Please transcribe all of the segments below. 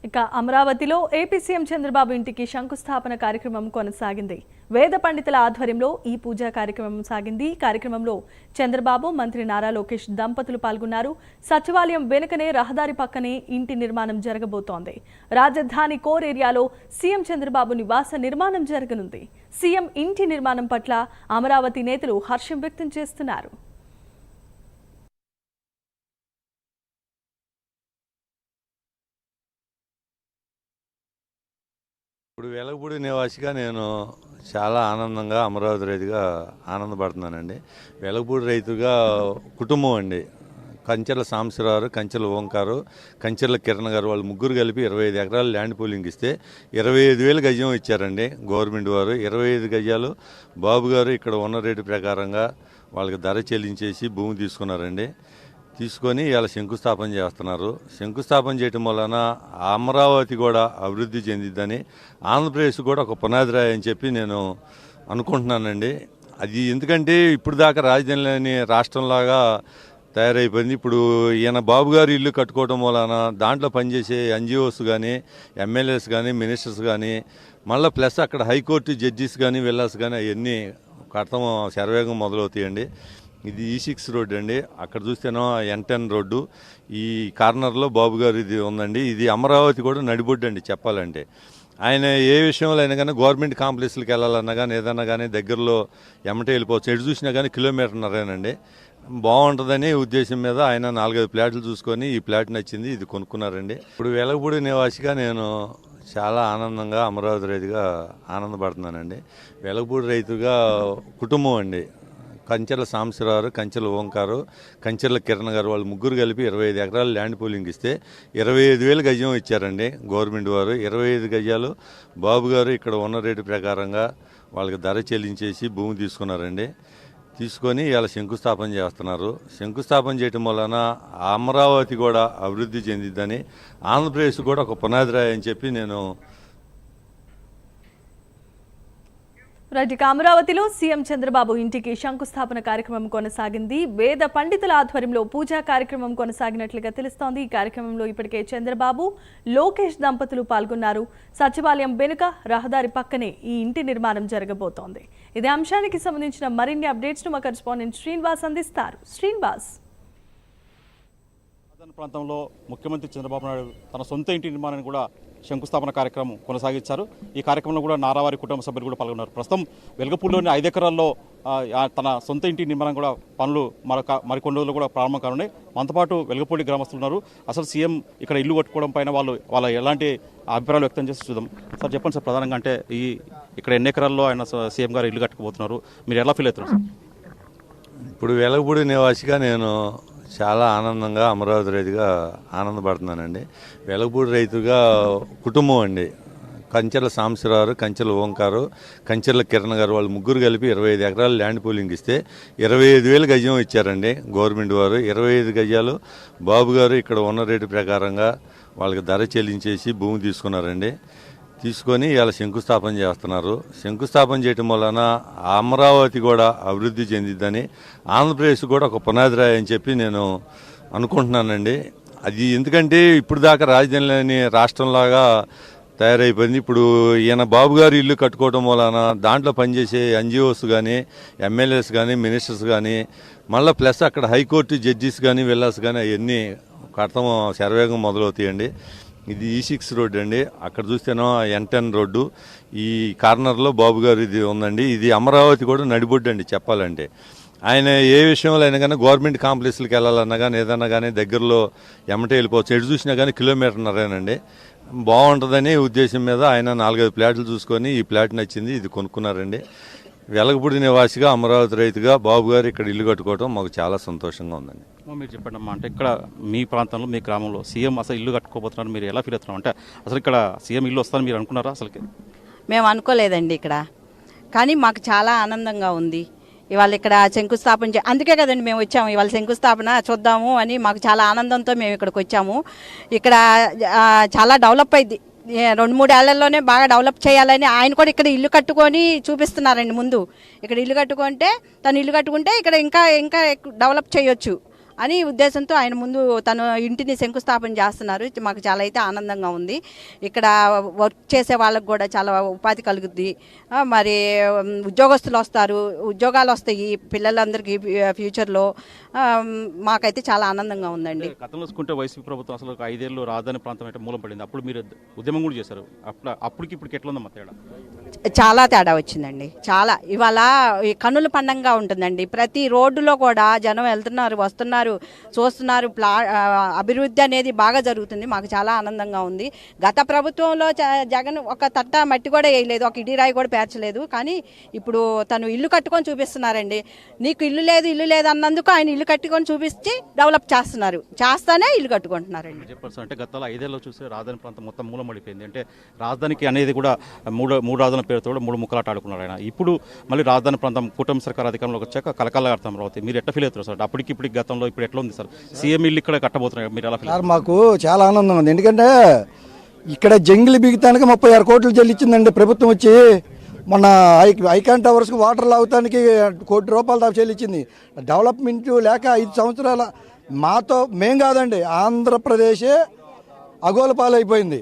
ఇక అమరావతిలో AP CM Chandrababu ఇంటికి శంకుస్థాపన కార్యక్రమం కొనసాగింది. వేద పండితుల ఆధ్వర్యంలో ఈ పూజా కార్యక్రమం సాగింది. కార్యక్రమంలో చంద్రబాబు, మంత్రి నారా లోకేష్ దంపతులు పాల్గొన్నారు. సచివాలయం వెనుకనే రహదారి పక్కనే ఇంటి నిర్మాణం జరగబోతోంది. రాజధాని కోర్ ఏరియాలో సీఎం చంద్రబాబు నివాస నిర్మాణం జరగనుంది. సీఎం ఇంటి నిర్మాణం పట్ల అమరావతి నేతలు హర్షం వ్యక్తం చేస్తున్నారు. ఇప్పుడు వెలగపూడి నివాసిగా నేను చాలా ఆనందంగా అమరావతి రైతుగా ఆనందపడుతున్నానండి. వెలగపూడి రైతుగా కుటుంబం అండి. కంచెల సాంబశివరావు, కంచెల ఓంకారు, కంచెల కిరణ్ గారు వాళ్ళు ముగ్గురు కలిపి 25 ఎకరాలు ల్యాండ్ పూలింగ్ ఇస్తే 25,000 గజం ఇచ్చారండి గవర్నమెంట్ వారు. 25 గజాలు బాబు గారు ఇక్కడ ఉన్న రేటు ప్రకారంగా వాళ్ళకి ధర చెల్లించేసి భూమి తీసుకున్నారండి. తీసుకొని ఇలా శంకుస్థాపన చేస్తున్నారు. శంకుస్థాపన చేయటం వలన అమరావతి కూడా అభివృద్ధి చెందిద్దని, ఆంధ్రప్రదేశ్ కూడా ఒక పునాది రాయి అని చెప్పి నేను అనుకుంటున్నానండి. అది ఎందుకంటే ఇప్పుడు దాకా రాజధాని రాష్ట్రంలాగా తయారైపోయింది. ఇప్పుడు ఈయన బాబు గారు ఇల్లు కట్టుకోవడం వలన దాంట్లో పనిచేసే ఎన్జిఓస్ కానీ, ఎమ్మెల్యేస్ కానీ, మినిస్టర్స్ కానీ, మళ్ళీ ప్లస్ అక్కడ హైకోర్టు జడ్జిస్ కానీ, విల్లాస్ కానీ అవన్నీ కడతాం శరవేగం మొదలవుతాయండి. ఇది E6 రోడ్డు అండి. అక్కడ చూస్తేనో N10 రోడ్డు. ఈ కార్నర్లో బాబు గారు ఇది ఉందండి. ఇది అమరావతి కూడా నడిబొడ్డు అండి చెప్పాలంటే. ఆయన ఏ విషయంలో అయినా కానీ గవర్నమెంట్ కాంప్లెక్స్లకు వెళ్ళాలన్నా కానీ ఏదన్నా కానీ దగ్గరలో ఎమ్మటే వెళ్ళిపోవచ్చు. ఎటు చూసినా కానీ 1.5 కిలోమీటర్నరేనండి. బాగుంటుందని ఉద్దేశం మీద ఆయన 4-5 ప్లాట్లు చూసుకొని ఈ ప్లాట్ నచ్చింది, ఇది కొనుక్కున్నారండి. ఇప్పుడు వెలగపూడి నివాసిగా నేను చాలా ఆనందంగా అమరావతి రైతుగా ఆనందపడుతున్నానండి. వెలగపూడి రైతుగా కుటుంబం అండి. కంచెల సాంబశివరావు, కంచెల ఓంకారు, కంచెల కిరణ్ గారు వాళ్ళు ముగ్గురు కలిపి 25 ఎకరాలు ల్యాండ్ పూలింగ్ ఇస్తే 25,000 గజం ఇచ్చారండి గవర్నమెంట్ వారు. 25 గజాలు బాబు గారు ఇక్కడ ఉన్న రేటు ప్రకారంగా వాళ్ళకి ధర చెల్లించేసి భూమి తీసుకున్నారండి. తీసుకొని ఇలా శంకుస్థాపన చేస్తున్నారు. శంకుస్థాపన చేయటం వలన అమరావతి కూడా అభివృద్ధి చెందిద్దని, ఆంధ్రప్రదేశ్ కూడా ఒక పునాది రాయి అని చెప్పి నేను అమరావతిలో సీఎం చంద్రబాబు ఇంటికి శంకుస్థాపన కార్యక్రమం కొనసాగింది. వేద పండితుల ఆధ్వర్యంలో పూజా కార్యక్రమం కొనసాగినట్లుగా తెలుస్తోంది. ఈ కార్యక్రమంలో ఇప్పటికే చంద్రబాబు, లోకేష్ దంపతులు పాల్గొన్నారు. సచివాలయం వెనుక రహదారి పక్కనే ఈ ఇంటి నిర్మాణం జరగబోతోంది. ఇదే అంశానికి సంబంధించిన మరిన్ని అప్డేట్స్ ను మా కరెస్పాండెంట్ శ్రీనివాస్ అందిస్తారు. శ్రీనివాస్, ప్రాంతంలో ముఖ్యమంత్రి చంద్రబాబు నాయుడు తన సొంత ఇంటి నిర్మాణాన్ని కూడా శంకుస్థాపన కార్యక్రమం కొనసాగించారు. ఈ కార్యక్రమంలో కూడా నారావారి కుటుంబ సభ్యులు కూడా పాల్గొన్నారు. ప్రస్తుతం వెలగపూడిలోని 5 ఎకరాల్లో తన సొంత ఇంటి నిర్మాణం కూడా పనులు మరికొన్ని రోజులు కూడా ప్రారంభం కానున్నాయి. మనతో పాటు వెలగపూడి గ్రామస్తులు ఉన్నారు. అసలు సీఎం ఇక్కడ ఇల్లు కట్టుకోవడం పైన వాళ్ళ ఎలాంటి అభిప్రాయాలు వ్యక్తం చేసి చూద్దాం. సార్ చెప్పండి సార్, ప్రధానంగా అంటే ఇక్కడ ఎన్ని ఎకరాల్లో ఆయన సీఎం గారు ఇల్లు కట్టుకోబోతున్నారు, మీరు ఎలా ఫీల్ అవుతున్నారు సార్? ఇప్పుడు వెలగపూడి నివాసిగా నేను చాలా ఆనందంగా అమరావతి రైతుగా ఆనందపడుతున్నానండి. వెలగపూడి రైతుగా కుటుంబం అండి. కంచెల సాంబశివరావు, కంచెల ఓంకారు, కంచెల కిరణ్ గారు వాళ్ళు ముగ్గురు కలిపి 25 ఎకరాలు ల్యాండ్ పూలింగ్ ఇస్తే 25,000 గజం ఇచ్చారండి గవర్నమెంట్ వారు. 25 గజాలు బాబు గారు ఇక్కడ ఉన్న రేటు ప్రకారంగా వాళ్ళకి ధర చెల్లించేసి భూమి తీసుకున్నారండి. తీసుకొని ఇలా శంకుస్థాపన చేస్తున్నారు. శంకుస్థాపన చేయటం వలన అమరావతి కూడా అభివృద్ధి చెందిద్దని, ఆంధ్రప్రదేశ్ కూడా ఒక పునాది రాయి అని చెప్పి నేను అనుకుంటున్నానండి. అది ఎందుకంటే ఇప్పుడు దాకా రాజధాని రాష్ట్రంలాగా తయారైపోయింది. ఇప్పుడు ఈయన బాబు గారు ఇల్లు కట్టుకోవడం వలన దాంట్లో పనిచేసే ఎన్జిఓస్ కానీ, ఎమ్మెల్యేస్ కానీ, మినిస్టర్స్ కానీ, మళ్ళీ ప్లస్ అక్కడ హైకోర్టు జడ్జిస్ కానీ, విల్లాస్ కానీ అవన్నీ కడతాం శరవేగం మొదలవుతాయండి. ఇది E6 రోడ్డు అండి. అక్కడ చూస్తేనో N10 రోడ్డు. ఈ కార్నర్లో బాబు గారు ఇది ఉందండి. ఇది అమరావతి కూడా నడిబొడ్డు అండి చెప్పాలంటే. ఆయన ఏ విషయంలో అయినా కానీ గవర్నమెంట్ కాంప్లెక్స్లకు వెళ్ళాలన్నా కానీ ఏదన్నా కానీ దగ్గరలో ఎమ్మటే వెళ్ళిపోవచ్చు. ఎటు చూసినా కానీ 1.5 కిలోమీటర్నరేనండి. బాగుంటుందని ఉద్దేశం మీద ఆయన 4-5 ప్లాట్లు చూసుకొని ఈ ప్లాట్ నచ్చింది, ఇది కొనుక్కున్నారండి. వెలగపూడి నివాసిగా అమరావతి రైతుగా బాబు గారు ఇక్కడ ఇల్లు కట్టుకోవడం మాకు చాలా సంతోషంగా ఉందండి. మీరు చెప్పండి అమ్మా, అంటే ఇక్కడ మీ ప్రాంతంలో మీ గ్రామంలో సీఎం అసలు ఇల్లు కట్టుకోబోతున్నారు, మీరు ఎలా ఫీల్ అవుతున్నారు? అంటే అసలు ఇక్కడ సీఎం ఇల్లు వస్తారని మీరు అనుకున్నారా? అసలుకి మేము అనుకోలేదండి ఇక్కడ, కానీ మాకు చాలా ఆనందంగా ఉంది. ఇవాళ ఇక్కడ శంకుస్థాపన అందుకే కదండి మేము వచ్చాము. ఇవాళ శంకుస్థాపన చూద్దాము అని మాకు చాలా ఆనందంతో మేము ఇక్కడికి వచ్చాము. ఇక్కడ చాలా డెవలప్ అయింది. 2-3 ఏళ్లలోనే బాగా డెవలప్ చేయాలని ఆయన కూడా ఇక్కడ ఇల్లు కట్టుకొని చూపిస్తున్నారండి. ముందు ఇక్కడ ఇల్లు కట్టుకుంటే ఇక్కడ ఇంకా డెవలప్ చేయొచ్చు అని ఉద్దేశంతో ఆయన ముందు తను ఇంటిని శంకుస్థాపన చేస్తున్నారు. మాకు చాలా అయితే ఆనందంగా ఉంది. ఇక్కడ వర్క్ చేసే వాళ్ళకు కూడా చాలా ఉపాధి కలుగుద్ది. మరి ఉద్యోగస్తులు వస్తారు, ఉద్యోగాలు వస్తాయి పిల్లలందరికీ ఫ్యూచర్లో. మాకైతే చాలా ఆనందంగా ఉందండి. గతంలో చూసుకుంటే వైసీపీ ప్రభుత్వం అసలు 5 ఏళ్ళు రాజధాని ప్రాంతం అంటే మూలం పడింది. అప్పుడు మీరు ఉద్యమం కూడా చేశారు. అప్పటికి ఇప్పటికి ఎట్లా ఉందమ్మా తేడా? చాలా తేడా వచ్చిందండి. చాలా ఇవాళ ఈ కన్నుల పండంగా ఉంటుందండి. ప్రతి రోడ్డులో కూడా జనం వెళ్తున్నారు, వస్తున్నారు, చూస్తున్నారు. అభివృద్ధి అనేది బాగా జరుగుతుంది. మాకు చాలా ఆనందంగా ఉంది. గత ప్రభుత్వంలో జగన్ ఒక తట్ట మట్టి కూడా వేయలేదు, ఒక ఇడిరాయి కూడా పేర్చలేదు. కానీ ఇప్పుడు తను ఇల్లు కట్టుకొని చూపిస్తున్నారండి. నీకు ఇల్లు లేదు అన్నందుకు ఆయన ఇల్లు కట్టుకొని చూపించి డెవలప్ చేస్తున్నారు. చేస్తానే ఇల్లు కట్టుకుంటున్నారండి. చెప్పారు అంటే గతంలో 5 ఏళ్ళలో చూస్తే రాజధాని ప్రాంతం మొత్తం మూలం పడిపోయింది. అంటే రాజధానికి అనేది కూడా మూడు రాజధాని పేరుతో కూడా 3 ముక్కలాట ఆడుకున్నారు ఆయన. ఇప్పుడు మళ్ళీ రాజధాని ప్రాంతం కూటమి సర్కార్ అధికారంలోకి వచ్చాక కలకలగా అమరావతి. మీరు ఎట్లా ఫీల్ అవుతారు సార్? అప్పటికి ఇప్పుడు గతంలో ఇప్పుడు ఎట్లా ఉంది సార్? సీఎం ఇల్లు ఇక్కడ కట్టబోతున్నారు, మీరు ఎలా ఫీల్? సార్ మాకు చాలా ఆనందం ఉంది. ఎందుకంటే ఇక్కడ జంగిలి బిగుతానికి 36 కోట్లు చెల్లించిందండి ప్రభుత్వం వచ్చి. మొన్న ఐకాన్ టవర్స్కి వాటర్ లాగుతానికి ₹1 కోటి దాకా చెల్లించింది. డెవలప్మెంట్ లేక 5 సంవత్సరాల మాతో మేం కాదండి, ఆంధ్రప్రదేశే అగోల పాలైపోయింది.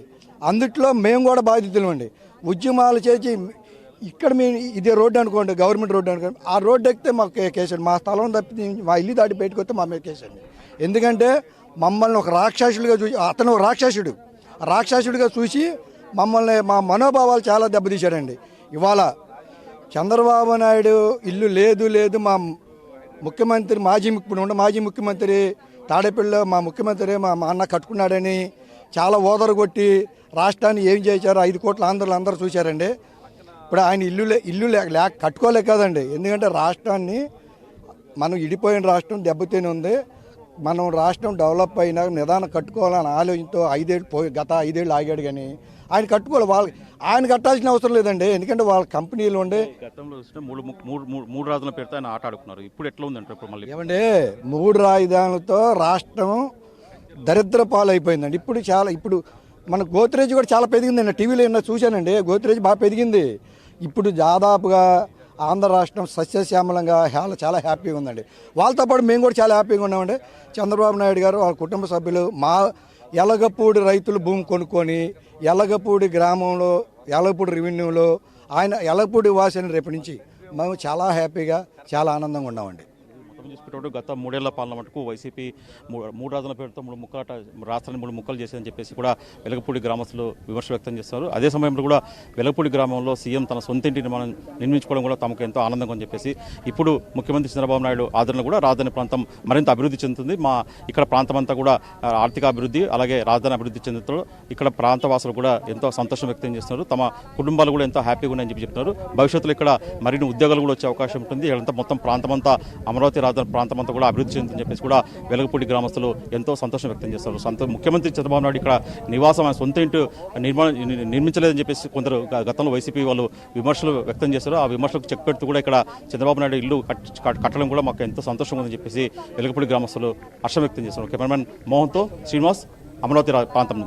అందుట్లో మేము కూడా బాధితులు అండి. ఉద్యమాలు చేసి ఇక్కడ మేము ఇదే రోడ్డు అనుకోండి, గవర్నమెంట్ రోడ్డు అనుకోండి, ఆ రోడ్డు ఎక్కితే మాకు కేసండి. మా స్థలం తప్పి మా ఇల్లు దాటి బయటకు వస్తే మా మీద కేసండి. ఎందుకంటే మమ్మల్ని ఒక రాక్షసుడిగా చూసి, అతను ఒక రాక్షసుడిగా చూసి మమ్మల్ని మా మనోభావాలు చాలా దెబ్బతీశాడండి. ఇవాళ చంద్రబాబు నాయుడు ఇల్లు లేదు మా ముఖ్యమంత్రి మాజీ ముఖ్యమంత్రి తాడేపల్లిలో మా ముఖ్యమంత్రి మా అన్న కట్టుకున్నాడని చాలా ఓదరు కొట్టి రాష్ట్రాన్ని ఏం చేశారో 5 కోట్ల ఆంధ్రులు అందరూ చూశారండి. ఇప్పుడు ఆయన ఇల్లు లేక కట్టుకోలేక కాదండి. ఎందుకంటే రాష్ట్రాన్ని మనం ఇడిపోయిన రాష్ట్రం దెబ్బతిని ఉంది. మనం రాష్ట్రం డెవలప్ అయినా నిదానం కట్టుకోవాలని ఆలోచనతో గత 5 ఏళ్ళు ఆగాడు. కానీ ఆయన కట్టుకోవాలి. ఆయన కట్టాల్సిన అవసరం లేదండి. ఎందుకంటే వాళ్ళ కంపెనీలు ఉండే గతంలో మూడు రాజధానుల పేరుతో ఆయన ఆట ఆడుకున్నారు. ఇప్పుడు ఎట్లా ఉందంటే ఇప్పుడు మళ్ళీ ఏమంటే 3 రాజధానులతో రాష్ట్రం దరిద్ర పాలైపోయిందండి. ఇప్పుడు మన గోద్రేజ్ కూడా చాలా పెరిగిందండి. టీవీలో ఏమన్నా చూశానండి, గోద్రేజ్ బాగా పెరిగింది. ఇప్పుడు దాదాపుగా ఆంధ్ర రాష్ట్రం సస్యశ్యామలంగా చాలా హ్యాపీగా ఉందండి. వాళ్ళతో పాటు మేము కూడా చాలా హ్యాపీగా ఉన్నామండి. చంద్రబాబు నాయుడు గారు వాళ్ళ కుటుంబ సభ్యులు మా ఎలగపూడి రైతులు భూమి కొనుక్కొని ఎలగపూడి గ్రామంలో ఎలగపూడి రెవెన్యూలో ఆయన ఎలగపూడి వాసిని రేపటి నుంచి మేము చాలా హ్యాపీగా చాలా ఆనందంగా ఉన్నామండి. చూసుకుంటే గత 3 ఏళ్ల పాలన మటుకు వైసీపీ 3 రాజధానుల పేరుతో 3 ముక్కలాట రాష్ట్రాన్ని 3 ముక్కలు చేసేదని చెప్పేసి కూడా వెలగపూడి గ్రామస్తులు విమర్శ వ్యక్తం చేస్తున్నారు. అదే సమయంలో కూడా వెలగపూడి గ్రామంలో సీఎం తన సొంత ఇంటిని మనం నిర్మించుకోవడం కూడా తమకు ఎంతో ఆనందంగా అని చెప్పేసి ఇప్పుడు ముఖ్యమంత్రి చంద్రబాబు నాయుడు ఆదరణ కూడా రాజధాని ప్రాంతం మరింత అభివృద్ధి చెందుతుంది. ఇక్కడ ప్రాంతం అంతా కూడా ఆర్థిక అభివృద్ధి అలాగే రాజధాని అభివృద్ధి చెందుతూ ఇక్కడ ప్రాంతవాసులు కూడా ఎంతో సంతోషం వ్యక్తం చేస్తున్నారు. తమ కుటుంబాలు కూడా ఎంతో హ్యాపీగా ఉన్నాయని చెప్పి చెప్తున్నారు. భవిష్యత్తులో ఇక్కడ మరిన్ని ఉద్యోగాలు కూడా వచ్చే అవకాశం ఉంటుంది. ఇదంతా మొత్తం ప్రాంతమంతా అమరావతి రాజధాని ప్రాంతం అంతా కూడా అభివృద్ధి చెందుతుందని చెప్పేసి కూడా వెలగపూడి గ్రామస్తులు ఎంతో సంతోషం వ్యక్తం చేస్తారు. ముఖ్యమంత్రి చంద్రబాబు నాయుడు ఇక్కడ నివాసం ఆయన సొంత ఇంటి నిర్మించలేదని చెప్పేసి కొందరు గతంలో వైసీపీ వాళ్ళు విమర్శలు వ్యక్తం చేశారు. ఆ విమర్శలకు చెక్ పెడుతూ కూడా ఇక్కడ చంద్రబాబు నాయుడు ఇల్లు కట్టడం కూడా మాకు ఎంతో సంతోషంగా ఉందని చెప్పేసి వెలగపూడి గ్రామస్తులు హర్షం వ్యక్తం చేస్తున్నారు. కెమెరామెన్ మోహన్తో శ్రీనివాస్, అమరావతి ప్రాంతం నుంచి.